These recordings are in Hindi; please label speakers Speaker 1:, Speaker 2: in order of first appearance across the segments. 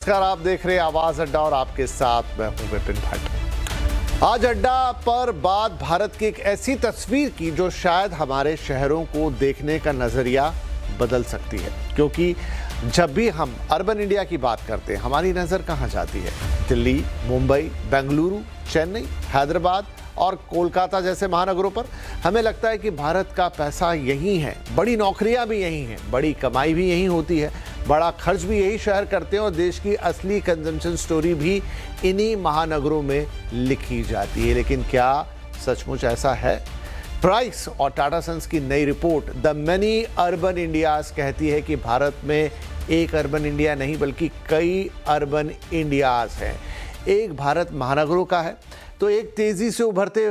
Speaker 1: नमस्कार, आप देख रहे हैं आवाज अड्डा और आपके साथ मैं हूं विपिन भट्ट। आज अड्डा पर बात भारत की एक ऐसी तस्वीर की जो शायद हमारे शहरों को देखने का नजरिया बदल सकती है, क्योंकि जब भी हम अर्बन इंडिया की बात करते हैं हमारी नजर कहां जाती है? दिल्ली, मुंबई, बेंगलुरु, चेन्नई, हैदराबाद और कोलकाता जैसे महानगरों पर। हमें लगता है कि भारत का पैसा यहीं है, बड़ी नौकरियां भी यहीं हैं, बड़ी कमाई भी यहीं होती है, बड़ा खर्च भी यही शहर करते हैं और देश की असली कंजम्पशन स्टोरी भी इन्हीं महानगरों में लिखी जाती है। लेकिन क्या सचमुच ऐसा है? प्राइस और टाटा सन्स की नई report the many urban India's कहती है कि भारत में एक अर्बन इंडिया नहीं बल्कि कई अर्बन इंडियाज हैं। एक भारत महानगरों का है तो एक तेजी से उभरते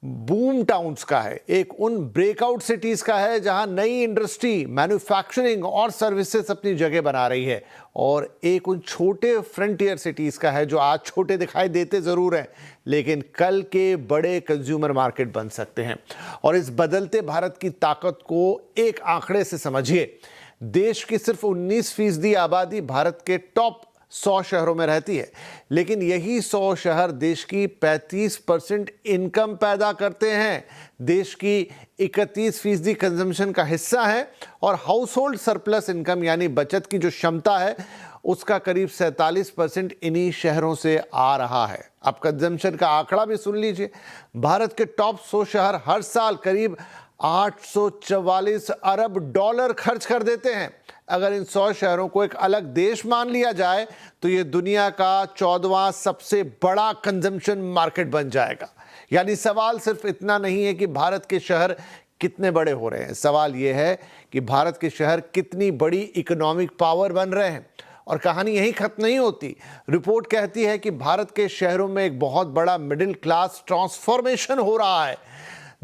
Speaker 1: बूम टाउन्स का है, एक उन ब्रेकआउट सिटीज का है जहां नई इंडस्ट्री, मैन्युफैक्चरिंग और सर्विसेज अपनी जगह बना रही है, और एक उन छोटे फ्रंटियर सिटीज का है जो आज छोटे दिखाई देते जरूर हैं लेकिन कल के बड़े कंज्यूमर मार्केट बन सकते हैं। और इस बदलते भारत की ताकत को एक आंकड़े से समझिए। देश की सिर्फ 19% आबादी भारत के टॉप 100 शहरों में रहती है, लेकिन यही 100 शहर देश की 35% इनकम पैदा करते हैं, देश की 31% कंजम्पशन का हिस्सा है और हाउस होल्ड सरप्लस इनकम यानी बचत की जो क्षमता है उसका करीब 47% इन्हीं शहरों से आ रहा है। अब कंजम्पशन का आंकड़ा भी सुन लीजिए। भारत के टॉप 100 शहर हर साल करीब 844 अरब डॉलर खर्च कर देते हैं। अगर इन 100 शहरों को एक अलग देश मान लिया जाए तो ये दुनिया का 14वां सबसे बड़ा कंजम्पशन मार्केट बन जाएगा। यानी सवाल सिर्फ इतना नहीं है कि भारत के शहर कितने बड़े हो रहे हैं, सवाल यह है कि भारत के शहर कितनी बड़ी इकोनॉमिक पावर बन रहे हैं। और कहानी यही खत्म नहीं होती। रिपोर्ट कहती है कि भारत के शहरों में एक बहुत बड़ा मिडिल क्लास ट्रांसफॉर्मेशन हो रहा है।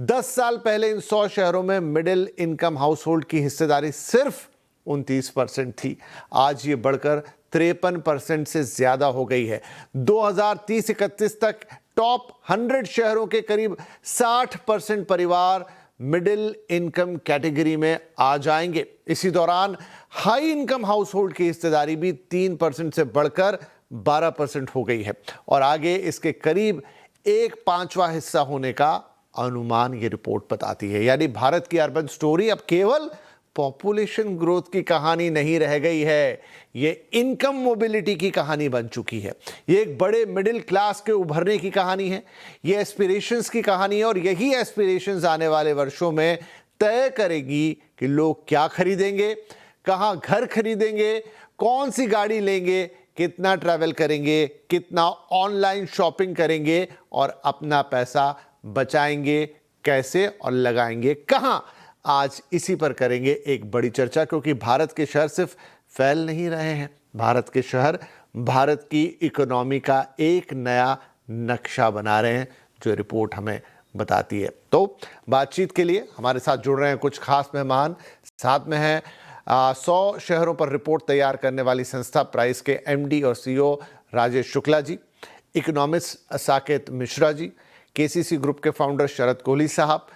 Speaker 1: 10 साल पहले इन 100 शहरों में मिडिल इनकम हाउस होल्ड की हिस्सेदारी सिर्फ 29% थी, आज ये बढ़कर 53% से ज्यादा हो गई है। 2030-31 तक टॉप 100 शहरों के करीब 60% परिवार मिडिल इनकम कैटेगरी में आ जाएंगे। इसी दौरान हाई इनकम हाउस होल्ड की हिस्सेदारी भी 3% से बढ़कर 12% हो गई है और आगे इसके करीब 1/5वां हिस्सा होने का अनुमान ये रिपोर्ट बताती है। यानी भारत की अर्बन स्टोरी अब केवल पॉपुलेशन ग्रोथ की कहानी नहीं रह गई है, ये इनकम मोबिलिटी की कहानी बन चुकी है। ये एक बड़े मिडिल क्लास के उभरने की कहानी है, ये एस्पिरेशंस की कहानी है और यही एस्पिरेशंस आने वाले वर्षों में तय करेगी कि लोग क्या खरीदेंगे, कहां घर खरीदेंगे, कौन सी गाड़ी लेंगे, कितना ट्रैवल करेंगे, कितना ऑनलाइन शॉपिंग करेंगे और अपना पैसा बचाएंगे कैसे और लगाएंगे कहां। आज इसी पर करेंगे एक बड़ी चर्चा, क्योंकि भारत के शहर सिर्फ फैल नहीं रहे हैं, भारत के शहर भारत की इकोनॉमी का एक नया नक्शा बना रहे हैं, जो रिपोर्ट हमें बताती है। तो बातचीत के लिए हमारे साथ जुड़ रहे हैं कुछ खास मेहमान। साथ में हैं 100 शहरों पर रिपोर्ट तैयार करने वाली संस्था प्राइस के MD और CEO Rajesh Shukla ji, economist Saket Mishra ji, KCC group के फाउंडर शरद कोहली साहब,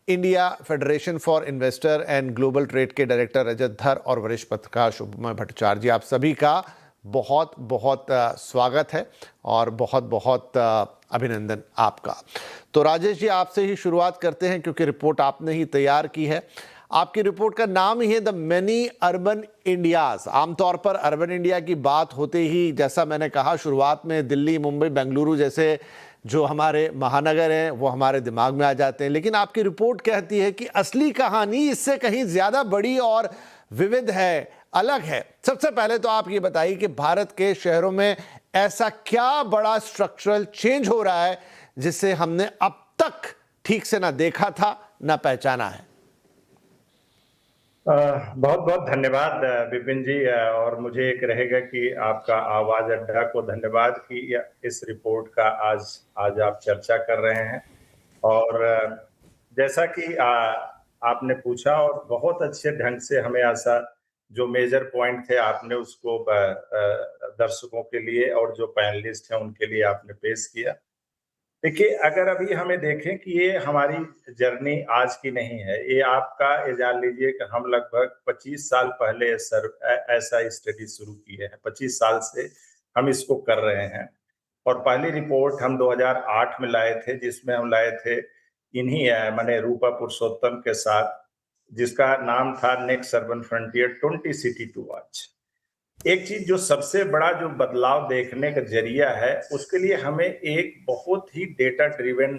Speaker 1: India federation for investor and global trade के डायरेक्टर रजत धर और वरिष्ठ पत्रकार शुभमय भट्टाचार्य जी। आप सभी का बहुत बहुत स्वागत है और बहुत बहुत अभिनंदन आपका। तो राजेश जी, आपसे ही शुरुआत करते हैं क्योंकि रिपोर्ट आपने ही तैयार की है। आपकी रिपोर्ट का नाम ही है द मेनी अर्बन इंडियाज। आमतौर पर अर्बन इंडिया की बात होते ही, जैसा मैंने कहा शुरुआत में, दिल्ली, मुंबई, बेंगलुरु जैसे जो हमारे महानगर हैं वो हमारे दिमाग में आ जाते हैं, लेकिन आपकी रिपोर्ट कहती है कि असली कहानी इससे कहीं ज्यादा बड़ी और विविध है, अलग है। सबसे पहले तो आप ये बताइए कि भारत के शहरों में ऐसा क्या बड़ा स्ट्रक्चरल चेंज हो रहा है जिसे हमने अब तक ठीक से ना देखा था ना पहचाना है?
Speaker 2: बहुत बहुत धन्यवाद विपिन जी। और मुझे एक रहेगा कि आपका आवाज अड्डा को धन्यवाद कि इस रिपोर्ट का आज आप चर्चा कर रहे हैं। और जैसा कि आपने पूछा और बहुत अच्छे ढंग से हमें ऐसा जो मेजर पॉइंट थे आपने उसको दर्शकों के लिए और जो पैनलिस्ट हैं उनके लिए आपने पेश किया। देखिए, अगर अभी हमें देखें कि ये हमारी जर्नी आज की नहीं है, ये आपका ये जान लीजिए कि हम लगभग 25 साल पहले ऐसा स्टडी शुरू किए हैं। 25 साल से हम इसको कर रहे हैं और पहली रिपोर्ट हम 2008 में लाए थे, जिसमें हम लाए थे इन्हीं माने रूपा पुरुषोत्तम के साथ, जिसका नाम था next urban frontier 20 city to watch. एक चीज जो सबसे बड़ा जो बदलाव देखने का जरिया है, उसके लिए हमें एक बहुत ही डेटा ड्रिवन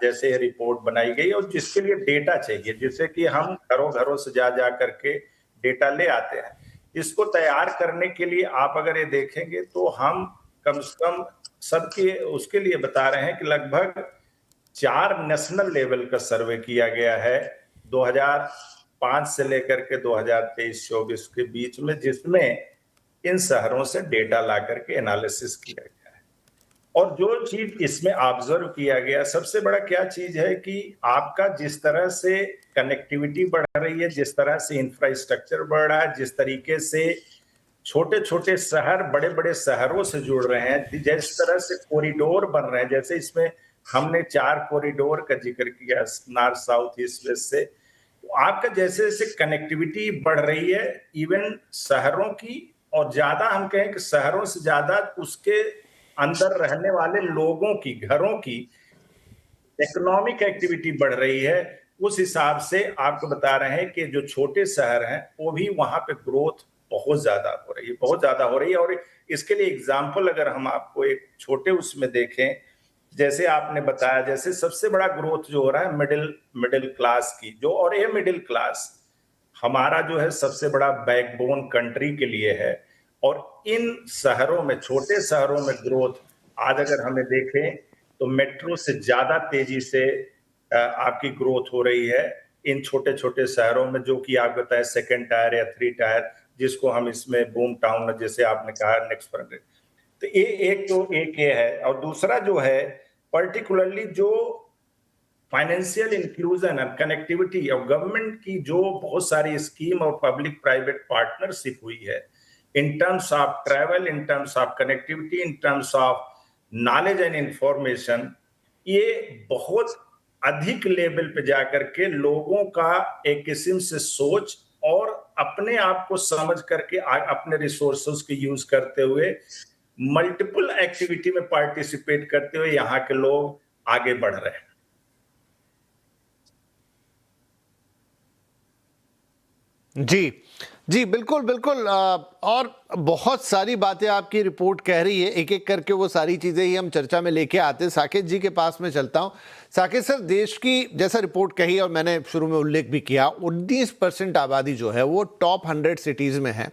Speaker 2: जैसे रिपोर्ट बनाई गई और जिसके लिए डेटा चाहिए, जिससे कि हम घरों घरों से जा करके डेटा ले आते हैं। इसको तैयार करने के लिए आप अगर ये देखेंगे तो हम कम से कम सबके उसके लिए बता रहे हैं कि लगभग 4 नेशनल लेवल का सर्वे किया गया है 2005 से लेकर के 2023-24 के बीच में, जिसमें इन शहरों से डेटा ला करके एनालिसिस किया गया है। और जो चीज इसमें ऑब्जर्व किया गया, सबसे बड़ा क्या चीज है कि आपका जिस तरह से कनेक्टिविटी बढ़ रही है, जिस तरह से इंफ्रास्ट्रक्चर बढ़ रहा है, जिस तरीके से छोटे छोटे शहर बड़े बड़े शहरों से जुड़ रहे हैं, जिस तरह से कॉरिडोर बन रहे हैं, जैसे इसमें हमने 4 कॉरिडोर का जिक्र किया नॉर्थ साउथ ईस्ट वेस्ट से, तो आपका जैसे जैसे कनेक्टिविटी बढ़ रही है इवन शहरों की, और ज्यादा हम कहें कि शहरों से ज्यादा उसके अंदर रहने वाले लोगों की, घरों की इकोनॉमिक एक्टिविटी बढ़ रही है, उस हिसाब से आपको बता रहे हैं कि जो छोटे शहर हैं वो भी वहां पे ग्रोथ बहुत ज्यादा हो रही है, बहुत ज्यादा हो रही है। और इसके लिए एग्जाम्पल अगर हम आपको एक छोटे उसमें देखें, जैसे आपने बताया, जैसे सबसे बड़ा ग्रोथ जो हो रहा है मिडिल क्लास की, जो, और ये मिडिल क्लास हमारा जो है सबसे बड़ा बैकबोन कंट्री के लिए है। और इन शहरों में, छोटे शहरों में ग्रोथ आज अगर हमें देखें तो मेट्रो से ज्यादा तेजी से आपकी ग्रोथ हो रही है इन छोटे छोटे शहरों में, जो कि आप बताए सेकेंड टायर या 3 टायर, जिसको हम इसमें बूम टाउन जैसे आपने कहा नेक्स्ट फ्रंटियर। तो एक ये है। और दूसरा जो है पर्टिकुलरली जो फाइनेंशियल इंक्लूजन और कनेक्टिविटी और गवर्नमेंट की जो बहुत सारी स्कीम और पब्लिक प्राइवेट पार्टनरशिप हुई है in terms of travel, in terms of connectivity, in terms of knowledge and information, ये बहुत अधिक लेवल पे जाकर के लोगों का एक किस्म से सोच और अपने आप को समझ करके अपने रिसोर्सेज के यूज करते हुए मल्टीपल एक्टिविटी में पार्टिसिपेट करते हुए यहाँ के लोग आगे बढ़ रहे हैं।
Speaker 1: जी जी, बिल्कुल बिल्कुल। और बहुत सारी बातें आपकी रिपोर्ट कह रही है, एक एक करके वो सारी चीज़ें ही हम चर्चा में लेके आते हैं। साकेत जी के पास में चलता हूँ। साकेत सर, देश की जैसा रिपोर्ट कही और मैंने शुरू में उल्लेख भी किया, 19% आबादी जो है वो टॉप 100 सिटीज़ में है,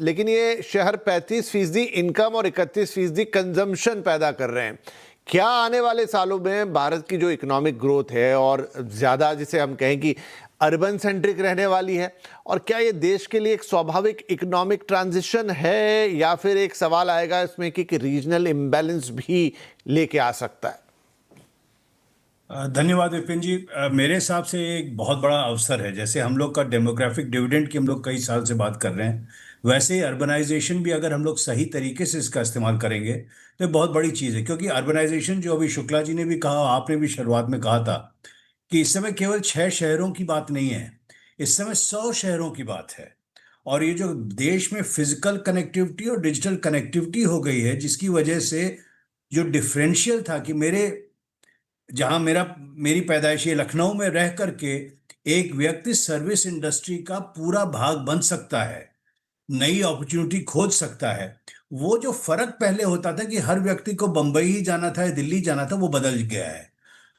Speaker 1: लेकिन ये शहर 35% इनकम और 31% कंजम्पशन पैदा कर रहे हैं। क्या आने वाले सालों में भारत की जो इकोनॉमिक ग्रोथ है और ज़्यादा जिसे हम कहें कि अर्बन सेंट्रिक रहने वाली है, और क्या ये देश के लिए एक स्वाभाविक इकोनॉमिक ट्रांजिशन है, या फिर एक सवाल आएगा इसमें कि रीजनल इम्बैलेंस भी लेके आ सकता है?
Speaker 3: धन्यवाद विपिन जी। मेरे हिसाब से एक बहुत बड़ा अवसर है। जैसे हम लोग का डेमोग्राफिक डिविडेंड की हम लोग कई साल से बात कर रहे हैं, वैसे ही अर्बनाइजेशन भी अगर हम लोग सही तरीके से इसका इस्तेमाल करेंगे तो बहुत बड़ी चीज़ है। क्योंकि अर्बनाइजेशन, जो अभी शुक्ला जी ने भी कहा, आपने भी शुरुआत में कहा था कि इस समय केवल 6 शहरों की बात नहीं है, इस समय 100 शहरों की बात है। और ये जो देश में फिजिकल कनेक्टिविटी और डिजिटल कनेक्टिविटी हो गई है, जिसकी वजह से जो डिफरेंशियल था कि जहां मेरी पैदाइश ये लखनऊ में रह करके एक व्यक्ति सर्विस इंडस्ट्री का पूरा भाग बन सकता है, नई अपॉर्चुनिटी खोज सकता है। वो जो फर्क पहले होता था कि हर व्यक्ति को बंबई ही जाना था या दिल्ली जाना था, वो बदल गया है।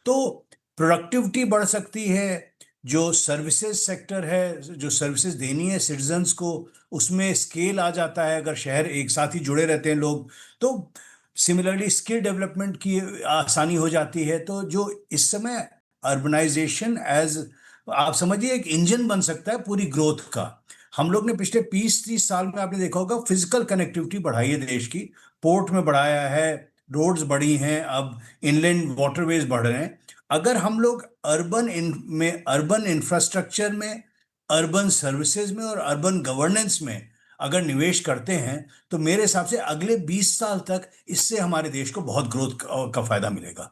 Speaker 3: तो प्रोडक्टिविटी बढ़ सकती है, जो सर्विसेज सेक्टर है, जो सर्विसेज देनी है सिटीजन्स को, उसमें स्केल आ जाता है। अगर शहर एक साथ ही जुड़े रहते हैं लोग, तो सिमिलरली स्किल डेवलपमेंट की आसानी हो जाती है। तो जो इस समय अर्बनाइजेशन एज, आप समझिए, एक इंजन बन सकता है पूरी ग्रोथ का। हम लोग ने पिछले 20-30 साल में आपने देखा होगा फिजिकल कनेक्टिविटी बढ़ाई है देश की, पोर्ट में बढ़ाया है, रोड्स बढ़ी हैं, अब इनलैंड वाटरवेज बढ़ रहे हैं। अगर हम लोग अर्बन इंफ्रास्ट्रक्चर में, अर्बन सर्विसेज में और अर्बन गवर्नेंस में अगर निवेश करते हैं तो मेरे हिसाब से अगले 20 साल तक इससे हमारे देश को बहुत ग्रोथ का फायदा मिलेगा।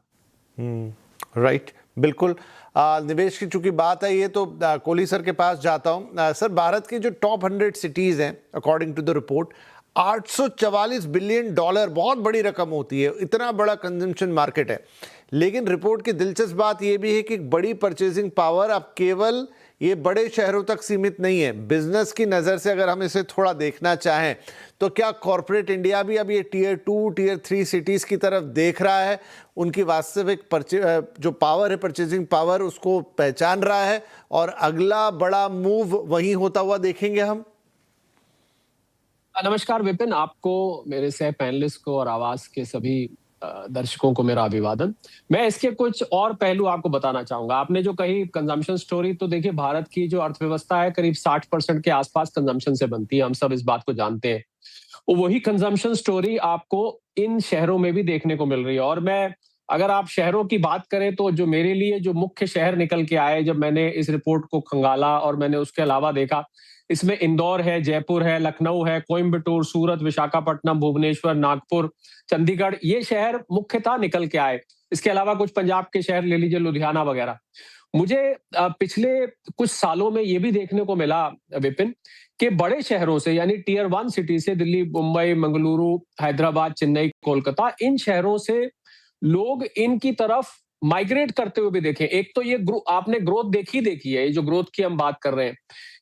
Speaker 1: राइट, बिल्कुल। निवेश की चूंकि बात है, ये तो कोहली सर के पास जाता हूं। सर, भारत की जो टॉप 100 सिटीज हैं, according to the report, 844 billion dollar बहुत बड़ी रकम होती है, इतना बड़ा कंजम्पशन मार्केट है। लेकिन रिपोर्ट की दिलचस्प बात यह भी है कि बड़ी परचेजिंग पावर अब केवल ये बड़े शहरों तक सीमित नहीं है। बिजनेस की नज़र से अगर हम इसे थोड़ा देखना चाहें तो क्या कॉरपोरेट इंडिया भी अब ये टियर 2, टियर 3 सिटीज़ की तरफ देख रहा है, उनकी वास्तविक जो पावर है, परचेजिंग पावर, उसको पहचान रहा है और अगला बड़ा मूव वहीं होता हुआ देखेंगे हम?
Speaker 4: नमस्कार विपिन, आपको, मेरे सह पैनलिस्ट को और आवाज के सभी दर्शकों को मेरा अभिवादन। मैं इसके कुछ और पहलू आपको बताना चाहूंगा। आपने जो कही कंजम्पशन स्टोरी, तो देखिए भारत की जो अर्थव्यवस्था है करीब 60% के आसपास कंजम्पशन से बनती है, हम सब इस बात को जानते हैं। वही कंजम्पशन स्टोरी आपको इन शहरों में भी देखने को मिल रही है। और मैं, अगर आप शहरों की बात करें तो जो मेरे लिए जो मुख्य शहर निकल के आए जब मैंने इस रिपोर्ट को खंगाला और मैंने उसके अलावा देखा, इसमें इंदौर है, जयपुर है, लखनऊ है, कोयम्बटूर, सूरत, विशाखापट्टनम, भुवनेश्वर, नागपुर, चंडीगढ़, ये शहर मुख्यतः निकल के आए। इसके अलावा कुछ पंजाब के शहर ले लीजिए, लुधियाना वगैरह। मुझे पिछले कुछ सालों में ये भी देखने को मिला विपिन कि बड़े शहरों से, यानी टियर 1 सिटी से, दिल्ली, मुंबई, मंगलुरु, हैदराबाद, चेन्नई, कोलकाता, इन शहरों से लोग इनकी तरफ माइग्रेट करते हुए भी देखे। एक तो ये आपने ग्रोथ देखी है, ये जो ग्रोथ की हम बात कर रहे हैं,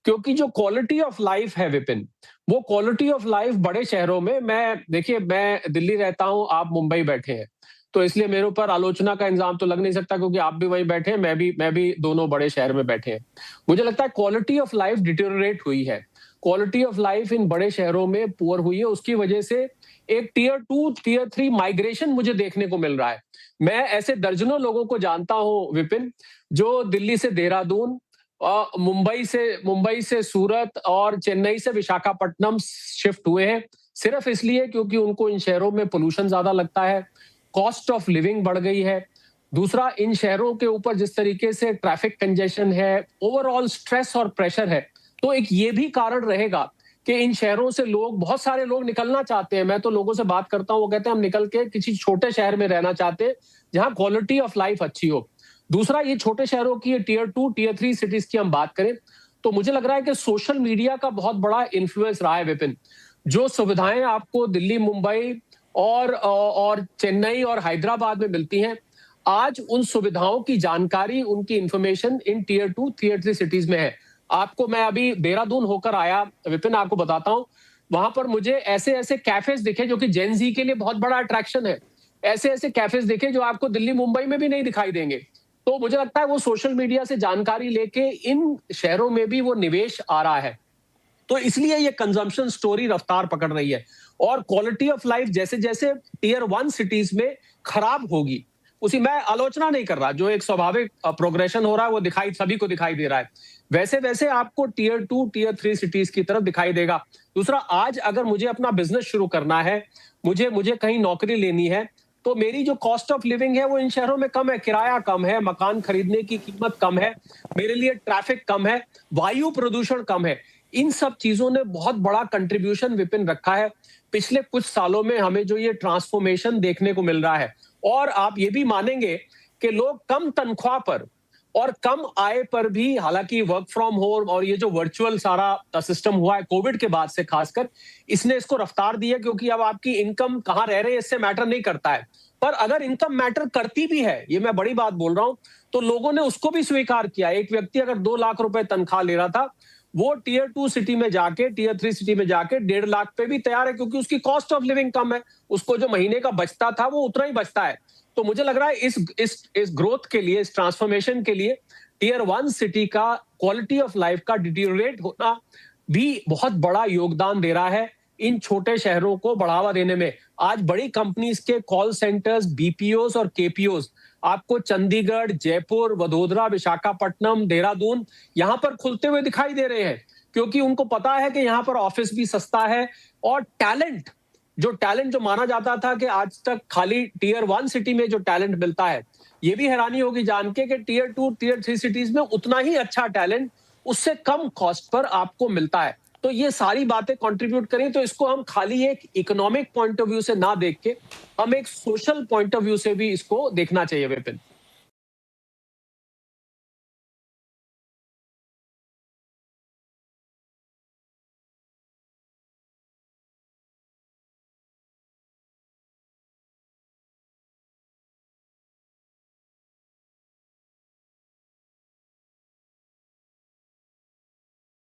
Speaker 4: क्योंकि जो क्वालिटी ऑफ लाइफ है विपिन, वो क्वालिटी ऑफ लाइफ बड़े शहरों में, मैं दिल्ली रहता हूं, आप मुंबई बैठे हैं, तो इसलिए मेरे ऊपर आलोचना का इंजाम तो लग नहीं सकता, क्योंकि आप भी वहीं बैठे हैं, मैं भी दोनों बड़े शहर में बैठे हैं। मुझे लगता है क्वालिटी ऑफ लाइफ डिटेरियोरेट हुई है, क्वालिटी ऑफ लाइफ इन बड़े शहरों में पुअर हुई है। उसकी वजह से एक टियर 2, टियर 3 माइग्रेशन मुझे देखने को मिल रहा है। मैं ऐसे दर्जनों लोगों को जानता हूं विपिन, जो दिल्ली से देहरादून, मुंबई से सूरत और चेन्नई से विशाखापट्टनम शिफ्ट हुए हैं, सिर्फ इसलिए क्योंकि उनको इन शहरों में पोल्यूशन ज्यादा लगता है, कॉस्ट ऑफ लिविंग बढ़ गई है। दूसरा, इन शहरों के ऊपर जिस तरीके से ट्रैफिक कंजेशन है, ओवरऑल स्ट्रेस और प्रेशर है, तो एक ये भी कारण रहेगा कि इन शहरों से बहुत सारे लोग निकलना चाहते हैं। मैं तो लोगों से बात करता हूं, वो कहते हैं हम निकल के किसी छोटे शहर में रहना चाहते हैं जहां क्वालिटी ऑफ लाइफ अच्छी हो। दूसरा, ये छोटे शहरों की, टियर 2, टियर 3 सिटीज की हम बात करें तो मुझे लग रहा है कि सोशल मीडिया का बहुत बड़ा इन्फ्लुएंस रहा है विपिन। जो सुविधाएं आपको दिल्ली, मुंबई और चेन्नई और हैदराबाद में मिलती हैं, आज उन सुविधाओं की जानकारी, उनकी इंफॉर्मेशन इन टियर 2, टियर 3 सिटीज में है। आपको, मैं अभी देहरादून होकर आया विपिन, आपको बताता हूं, वहां पर मुझे ऐसे ऐसे कैफेज दिखे जो कि जेन जी के लिए बहुत बड़ा अट्रैक्शन है। ऐसे ऐसे कैफेज दिखे जो आपको दिल्ली, मुंबई में भी नहीं दिखाई देंगे। तो मुझे लगता है वो सोशल मीडिया से जानकारी लेके इन शहरों में भी वो निवेश आ रहा है, तो इसलिए ये कंजम्पशन स्टोरी रफ्तार पकड़ रही है। और क्वालिटी ऑफ लाइफ जैसे जैसे टियर 1 सिटीज में खराब होगी, उसी, मैं आलोचना नहीं कर रहा, जो एक स्वाभाविक प्रोग्रेशन हो रहा है वो सभी को दिखाई दे रहा है, वैसे वैसे आपको टियर 2, टियर 3 सिटीज की तरफ दिखाई देगा। दूसरा, आज अगर मुझे अपना बिजनेस शुरू करना है, मुझे कहीं नौकरी लेनी है, तो मेरी जो कॉस्ट ऑफ लिविंग है वो इन शहरों में कम है, किराया कम है, मकान खरीदने की कीमत कम है, मेरे लिए ट्रैफिक कम है, वायु प्रदूषण कम है। इन सब चीजों ने बहुत बड़ा कंट्रीब्यूशन विपिन रखा है पिछले कुछ सालों में, हमें जो ये ट्रांसफॉर्मेशन देखने को मिल रहा है। और आप ये भी मानेंगे कि लोग कम तनख्वाह पर और कम आय पर भी, हालांकि वर्क फ्रॉम होम और ये जो वर्चुअल सारा सिस्टम हुआ है कोविड के बाद से खासकर, इसने इसको रफ्तार दी है, क्योंकि अब आपकी इनकम कहां रह रहे हैं इससे मैटर नहीं करता है। पर अगर इनकम मैटर करती भी है, ये मैं बड़ी बात बोल रहा हूं, तो लोगों ने उसको भी स्वीकार किया। एक व्यक्ति अगर 2 लाख रुपए तनख्वाह ले रहा था, वो टियर 2 सिटी में जाके, टियर 3 सिटी में जाके 1.5 लाख पे भी तैयार है, क्योंकि उसकी कॉस्ट ऑफ लिविंग कम है, उसको जो महीने का बचता था वो उतना ही बचता है। तो मुझे लग रहा है इस ग्रोथ के लिए, इस ट्रांसफॉर्मेशन के लिए टियर 1 सिटी का क्वालिटी ऑफ लाइफ का डिटीरियोरेट होना भी बहुत बड़ा योगदान दे रहा है इन छोटे शहरों को बढ़ावा देने में। आज बड़ी कंपनीज के कॉल सेंटर्स, बीपीओस और केपीओस आपको चंडीगढ़, जयपुर, वडोदरा, विशाखापट्टनम, देहरादून यहां पर खुलते हुए दिखाई दे रहे हैं, क्योंकि उनको पता है कि यहां पर ऑफिस भी सस्ता है और टैलेंट जो माना जाता था कि आज तक खाली टियर 1 सिटी में जो टैलेंट मिलता है, ये भी हैरानी होगी जान के कि टियर 2, टियर 3 सिटीज में उतना ही अच्छा टैलेंट उससे कम कॉस्ट पर आपको मिलता है। तो ये सारी बातें कंट्रीब्यूट करें, तो इसको हम खाली एक इकोनॉमिक पॉइंट ऑफ व्यू से ना देख के हम एक सोशल पॉइंट ऑफ व्यू से भी इसको देखना चाहिए विपिन।